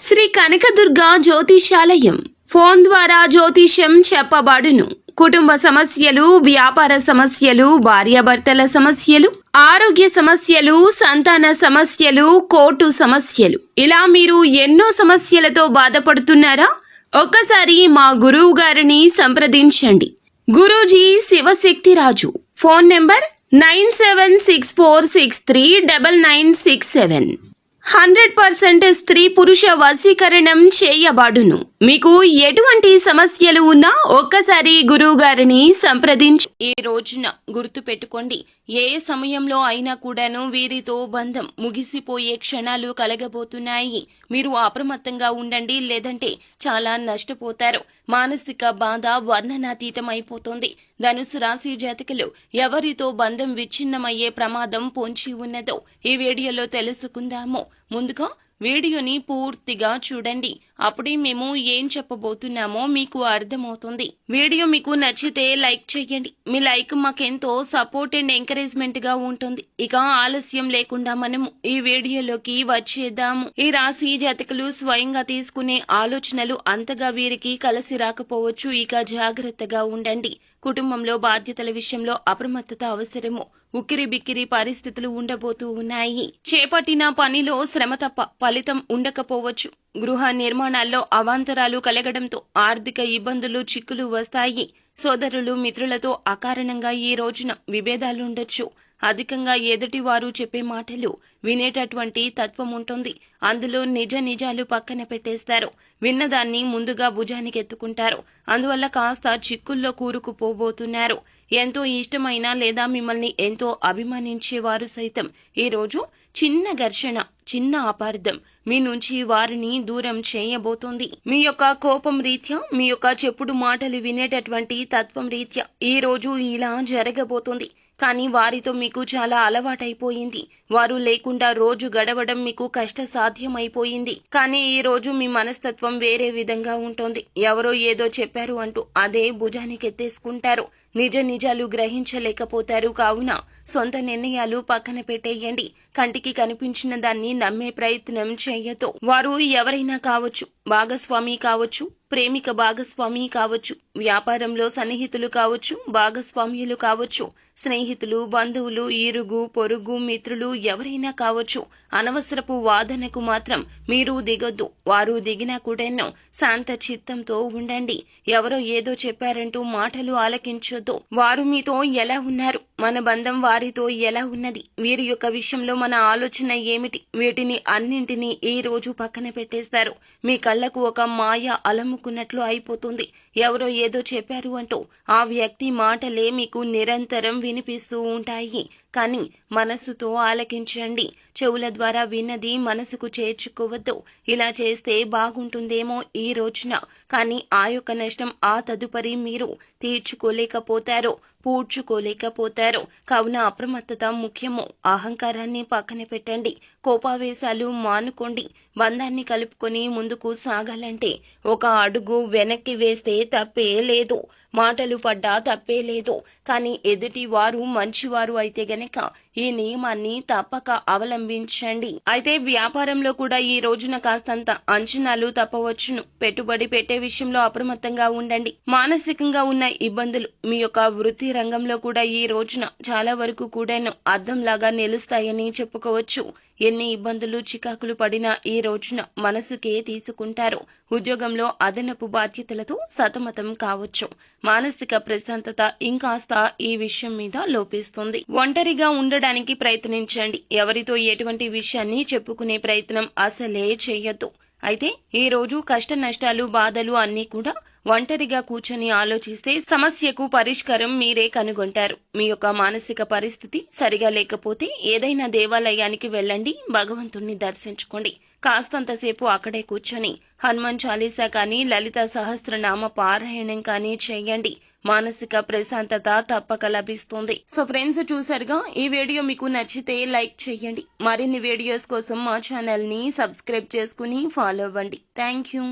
Shri Kanakadurga జ్యోతిషాలయం phone ద్వారా జ్యోతిష్యం చెప్పబడును. కుటుంబ సమస్యలు, వ్యాపార సమస్యలు, భార్యాభర్తల సమస్యలు, ఆరోగ్య సమస్యలు, సంతాన సమస్యలు, కోర్టు సమస్యలు, ఇలా మీరు ఎన్నో సమస్యలతో బాధపడుతున్నారా? ఒక్కసారి మా గురువు గారిని సంప్రదించండి. గురూజీ శివశక్తిరాజు. Phone number 9764639967. 100% స్త్రీ పురుష వశీకరణం చేయబడును. మీకు ఎటువంటి సమస్యలు ఉన్నా ఒక్కసారి గురువు గారిని సంప్రదించి ఈ రోజున గుర్తు పెట్టుకోండి. ఏ సమయంలో అయినా కూడాను వీరితో బంధం ముగిసిపోయే క్షణాలు కలగబోతున్నాయి. మీరు అప్రమత్తంగా ఉండండి, లేదంటే చాలా నష్టపోతారు. మానసిక బాధ వర్ణనాతీతం అయిపోతుంది. ధనుసు రాశి జాతకులు ఎవరితో బంధం విచ్ఛిన్నమయ్యే ప్రమాదం పొంచి ఉన్నదో ఈ వీడియోలో తెలుసుకుందాము. ముందుగా వీడియోని పూర్తిగా చూడండి. అప్పుడే మేము ఏం చెప్పబోతున్నామో మీకు అర్థమవుతుంది. వీడియో మీకు నచ్చితే లైక్ చేయండి. మీ లైక్ మాకెంతో సపోర్ట్ అండ్ ఎంకరేజ్మెంట్ గా ఉంటుంది. ఇక ఆలస్యం లేకుండా మనము ఈ వీడియోలోకి వచ్చేద్దాము. ఈ రాశి జాతకులు స్వయంగా తీసుకునే ఆలోచనలు అంతగా వీరికి కలిసి రాకపోవచ్చు. ఇక జాగ్రత్తగా ఉండండి. కుటుంబంలో బాధ్యతల విషయంలో అప్రమత్తత అవసరము. ఉక్కిరి బిక్కిరి పరిస్థితులు ఉండబోతూ ఉన్నాయి. చేపట్టిన పనిలో శ్రమ తప్ప ఫలితం ఉండకపోవచ్చు. గృహ నిర్మాణాల్లో అవాంతరాలు కలగడంతో ఆర్థిక ఇబ్బందులు, చిక్కులు వస్తాయి. సోదరులు, మిత్రులతో అకారణంగా ఈ రోజున విభేదాలుండొచ్చు. అధికంగా ఎదుటి వారు చెప్పే మాటలు వినేటటువంటి తత్వం ఉంటుంది. అందులో నిజాలు పక్కన పెట్టేస్తారు. విన్నదాన్ని ముందుగా భుజానికి ఎత్తుకుంటారు. అందువల్ల కాస్త చిక్కుల్లో కూరుకుపోబోతున్నారు. ఎంతో ఇష్టమైన లేదా మిమ్మల్ని ఎంతో అభిమానించేవారు సైతం ఈ రోజు చిన్న ఘర్షణ, చిన్న అపార్థం మీ నుంచి వారిని దూరం చేయబోతోంది. మీ యొక్క కోపం రీత్యా, మీ యొక్క చెప్పుడు మాటలు వినేటటువంటి తత్వం రీత్యా ఈ రోజు ఇలా జరగబోతోంది. కానీ వారితో మీకు చాలా అలవాటైపోయింది. వారు లేకుండా రోజు గడవడం మీకు కష్ట సాధ్యమైపోయింది. కానీ ఈ రోజు మీ మనస్తత్వం వేరే విధంగా ఉంటుంది. ఎవరో ఏదో చెప్పారు అంటూ అదే భుజానికి ఎత్తేసుకుంటారు. నిజాలు గ్రహించలేకపోతారు. కావున సొంత నిర్ణయాలు పక్కన పెట్టేయండి. కంటికి కనిపించిన దాన్ని నమ్మే ప్రయత్నం చేయొద్దు. వారు ఎవరైనా కావచ్చు, భాగస్వామి కావచ్చు, ప్రేమిక భాగస్వామి కావచ్చు, వ్యాపారంలో సన్నిహితులు కావచ్చు, భాగస్వామ్యులు కావచ్చు, స్నేహితులు, బంధువులు, ఇరుగు పొరుగు మిత్రులు ఎవరైనా కావచ్చు. అనవసరపు వాదనకు మాత్రం మీరు దిగొద్దు. వారు దిగినా కూడాను శాంత చిత్తంతో ఉండండి. ఎవరో ఏదో చెప్పారంటూ మాటలు ఆలకించొద్దు. వారు మీతో ఎలా ఉన్నారు, మన బంధం వారితో ఎలా ఉన్నది, వీరి యొక్క విషయంలో మన ఆలోచన ఏమిటి, వీటిని అన్నింటినీ ఈ రోజు పక్కన పెట్టేస్తారు. మీ కళ్లకు ఒక మాయ అలముకున్నట్లు అయిపోతుంది. ఎవరో ఏదో చెప్పారు అంటూ ఆ వ్యక్తి మాటలే మీకు నిరంతరం వినిపిస్తూ ఉంటాయి. కానీ మనసుతో ఆలకించండి. చెవుల ద్వారా విన్నది మనసుకు చేర్చుకోవద్దు. ఇలా చేస్తే బాగుంటుందేమో ఈ రోజున. కానీ ఆ యొక్క నష్టం ఆ తదుపరి మీరు తీర్చుకోలేకపోతారు, పూడ్చుకోలేకపోతారు. కావున అప్రమత్తత ముఖ్యము. అహంకారాన్ని పక్కన పెట్టండి. కోపావేశాలు మానుకోండి. బంధాన్ని కలుపుకొని ముందుకు సాగాలంటే ఒక అడుగు వెనక్కి వేస్తే తప్పే లేదు. మాటలు పడ్డా తప్పే లేదు. కానీ ఎదుటి వారు మంచివారు అయితే గనక ఈ నియమాన్ని తప్పక అవలంబించండి. అయితే వ్యాపారంలో కూడా ఈ రోజున కాస్తంత అంచనాలు తప్పవచ్చును. పెట్టుబడి పెట్టే విషయంలో అప్రమత్తంగా ఉండండి. మానసికంగా ఉన్న ఇబ్బందులు మీ యొక్క వృత్తి రంగంలో కూడా ఈ రోజున చాలా వరకు కూడాను అద్దంలాగా నిలుస్తాయని చెప్పుకోవచ్చు. ఎన్ని ఇబ్బందులు, చికాకులు పడినా ఈ రోజున మనసుకే తీసుకుంటారు. ఉద్యోగంలో అదనపు బాధ్యతలతో సతమతం కావచ్చు. మానసిక ప్రశాంతత ఇంకాస్త ఈ విషయం మీద లోపిస్తుంది. ఒంటరిగా ఉండడానికి ప్రయత్నించండి. ఎవరితో ఎటువంటి విషయాన్ని చెప్పుకునే ప్రయత్నం అసలే చెయ్యొద్దు. అయితే ఈ రోజు కష్ట నష్టాలు, బాధలు అన్నీ కూడా ఒంటరిగా కూర్చొని ఆలోచిస్తే సమస్యకు పరిష్కారం మీరే కనుగొంటారు. మీ యొక్క మానసిక పరిస్థితి సరిగా లేకపోతే ఏదైనా దేవాలయానికి వెళ్ళండి, భగవంతుణ్ణి దర్శించుకోండి. కాస్తంతసేపు అక్కడే కూర్చొని హనుమాన్ చాలీసా కానీ, లలిత సహస్రనామ పారాయణం కానీ చేయండి. మానసిక ప్రశాంతత తప్పక లభిస్తుంది. సో ఫ్రెండ్స్, చూసారుగా, ఈ వీడియో మీకు నచ్చితే లైక్ చేయండి. మరిన్ని వీడియోస్ కోసం మా ఛానల్ ని సబ్స్క్రైబ్ చేసుకుని ఫాలో అవ్వండి. Thank you.